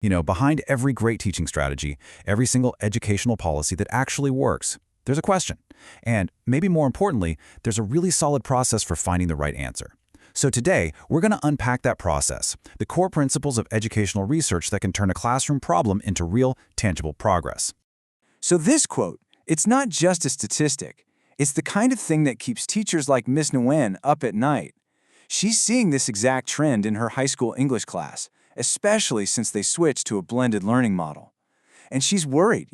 Behind every great teaching strategy, every single educational policy that actually works, there's a question. And maybe more importantly, there's a really solid process for finding the right answer. So today, we're going to unpack that process, the core principles of educational research that can turn a classroom problem into real, tangible progress. So this quote, it's not just a statistic. It's the kind of thing that keeps teachers like Miss Nguyen up at night. She's seeing this exact trend in her high school English class, especially since they switched to a blended learning model. And she's worried.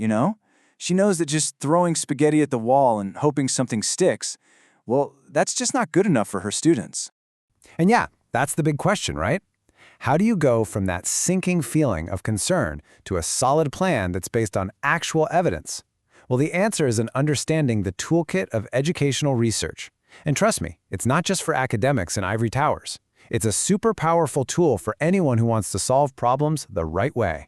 She knows that just throwing spaghetti at the wall and hoping something sticks, well, that's just not good enough for her students. And yeah, that's the big question, right? How do you go from that sinking feeling of concern to a solid plan that's based on actual evidence? Well, the answer is in understanding the toolkit of educational research. And trust me, it's not just for academics in ivory towers. It's a super powerful tool for anyone who wants to solve problems the right way.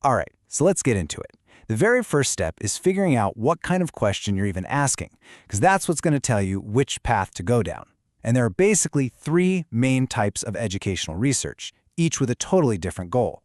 All right, so let's get into it. The very first step is figuring out what kind of question you're even asking, because that's what's going to tell you which path to go down. And there are basically 3 main types of educational research, each with a totally different goal.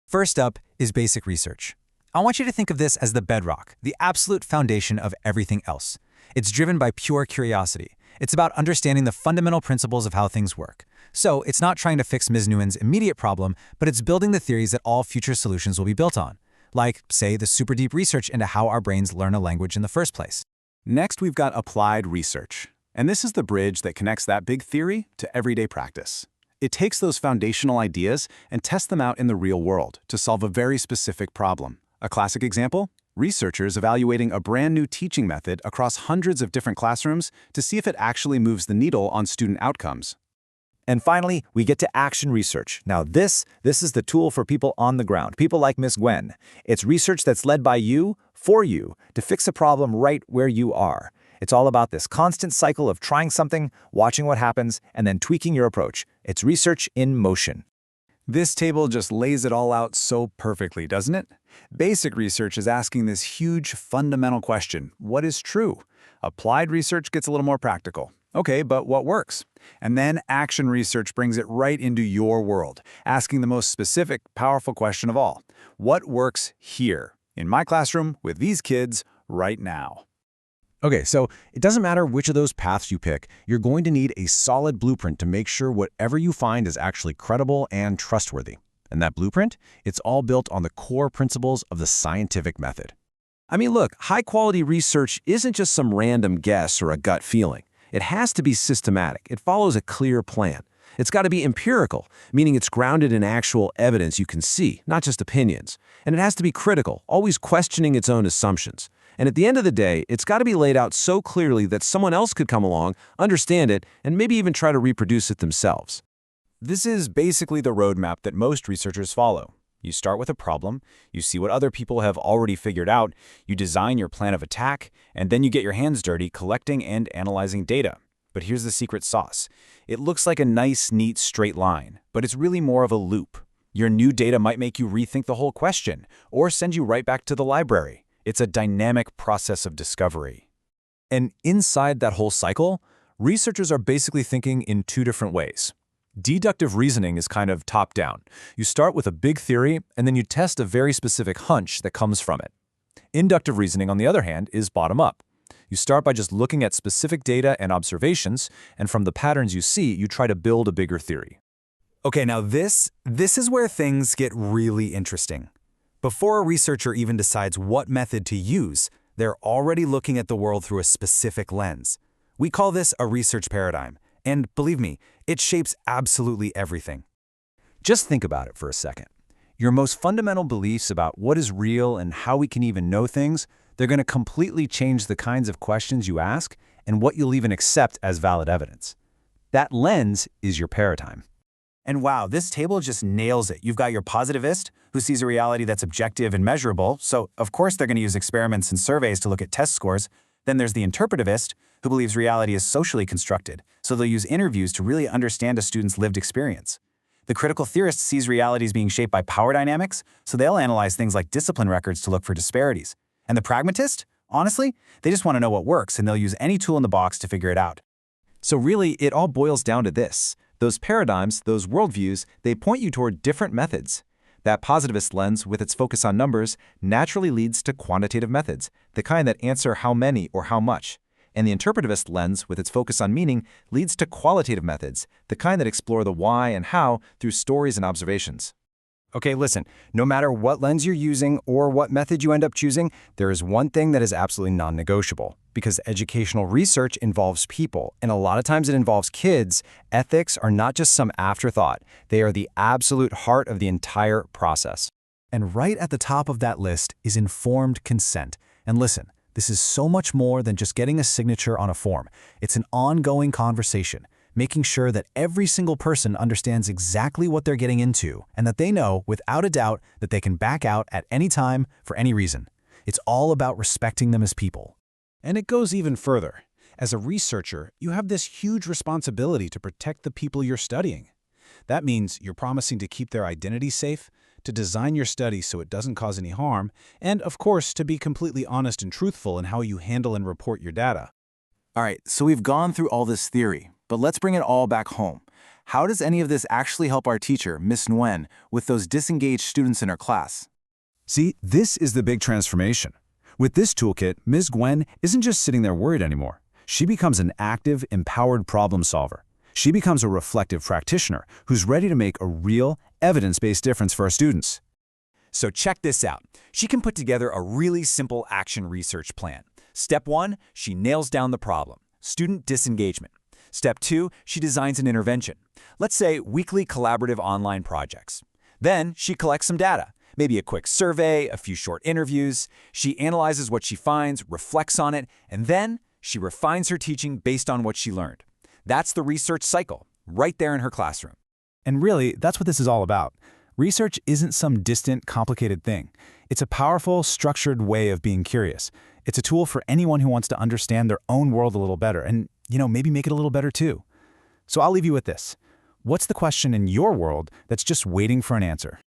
First up is basic research. I want you to think of this as the bedrock, the absolute foundation of everything else. It's driven by pure curiosity. It's about understanding the fundamental principles of how things work. So it's not trying to fix Ms. Nguyen's immediate problem, but it's building the theories that all future solutions will be built on. Like, say, the super deep research into how our brains learn a language in the first place. Next, we've got applied research. And this is the bridge that connects that big theory to everyday practice. It takes those foundational ideas and tests them out in the real world to solve a very specific problem. A classic example? Researchers evaluating a brand new teaching method across hundreds of different classrooms to see if it actually moves the needle on student outcomes. And finally, we get to action research. Now this is the tool for people on the ground, people like Ms. Nguyen. It's research that's led by you, for you, to fix a problem right where you are. It's all about this constant cycle of trying something, watching what happens, and then tweaking your approach. It's research in motion. This table just lays it all out so perfectly, doesn't it? Basic research is asking this huge, fundamental question, what is true? Applied research gets a little more practical. Okay, but what works? And then action research brings it right into your world, asking the most specific, powerful question of all. What works here, in my classroom, with these kids, right now? Okay, so it doesn't matter which of those paths you pick, you're going to need a solid blueprint to make sure whatever you find is actually credible and trustworthy. And that blueprint, it's all built on the core principles of the scientific method. I mean, look, high-quality research isn't just some random guess or a gut feeling. It has to be systematic. It follows a clear plan. It's got to be empirical, meaning it's grounded in actual evidence you can see, not just opinions. And it has to be critical, always questioning its own assumptions. And at the end of the day, it's got to be laid out so clearly that someone else could come along, understand it, and maybe even try to reproduce it themselves. This is basically the roadmap that most researchers follow. You start with a problem, you see what other people have already figured out, you design your plan of attack, and then you get your hands dirty collecting and analyzing data. But here's the secret sauce. It looks like a nice, neat, straight line, but it's really more of a loop. Your new data might make you rethink the whole question, or send you right back to the library. It's a dynamic process of discovery. And inside that whole cycle, researchers are basically thinking in 2 different ways. Deductive reasoning is kind of top-down. You start with a big theory, and then you test a very specific hunch that comes from it. Inductive reasoning, on the other hand, is bottom-up. You start by just looking at specific data and observations, and from the patterns you see, you try to build a bigger theory. Okay, now this is where things get really interesting. Before a researcher even decides what method to use, they're already looking at the world through a specific lens. We call this a research paradigm, and believe me, it shapes absolutely everything. Just think about it for a second. Your most fundamental beliefs about what is real and how we can even know things, they're going to completely change the kinds of questions you ask and what you'll even accept as valid evidence. That lens is your paradigm. And wow, this table just nails it. You've got your positivist, who sees a reality that's objective and measurable, so of course they're going to use experiments and surveys to look at test scores. Then there's the interpretivist, who believes reality is socially constructed, so they'll use interviews to really understand a student's lived experience. The critical theorist sees reality as being shaped by power dynamics, so they'll analyze things like discipline records to look for disparities. And the pragmatist? Honestly, they just want to know what works, and they'll use any tool in the box to figure it out. So really, it all boils down to this. Those paradigms, those worldviews, they point you toward different methods. That positivist lens, with its focus on numbers, naturally leads to quantitative methods, the kind that answer how many or how much. And the interpretivist lens, with its focus on meaning, leads to qualitative methods, the kind that explore the why and how through stories and observations. Okay, listen, no matter what lens you're using or what method you end up choosing, there is one thing that is absolutely non-negotiable. Because educational research involves people, and a lot of times it involves kids, ethics are not just some afterthought. They are the absolute heart of the entire process. And right at the top of that list is informed consent. And listen, this is so much more than just getting a signature on a form. It's an ongoing conversation, making sure that every single person understands exactly what they're getting into and that they know, without a doubt, that they can back out at any time for any reason. It's all about respecting them as people. And it goes even further. As a researcher, you have this huge responsibility to protect the people you're studying. That means you're promising to keep their identity safe, to design your study so it doesn't cause any harm, and, of course, to be completely honest and truthful in how you handle and report your data. All right, so we've gone through all this theory, but let's bring it all back home. How does any of this actually help our teacher, Miss Nguyen, with those disengaged students in her class? See, this is the big transformation. With this toolkit, Ms. Nguyen isn't just sitting there worried anymore. She becomes an active, empowered problem solver. She becomes a reflective practitioner who's ready to make a real, evidence-based difference for our students. So check this out. She can put together a really simple action research plan. Step 1, she nails down the problem, student disengagement. Step 2, she designs an intervention. Let's say weekly collaborative online projects. Then she collects some data. Maybe a quick survey, a few short interviews. She analyzes what she finds, reflects on it, and then she refines her teaching based on what she learned. That's the research cycle, right there in her classroom. And really, that's what this is all about. Research isn't some distant, complicated thing. It's a powerful, structured way of being curious. It's a tool for anyone who wants to understand their own world a little better and, maybe make it a little better too. So I'll leave you with this. What's the question in your world that's just waiting for an answer?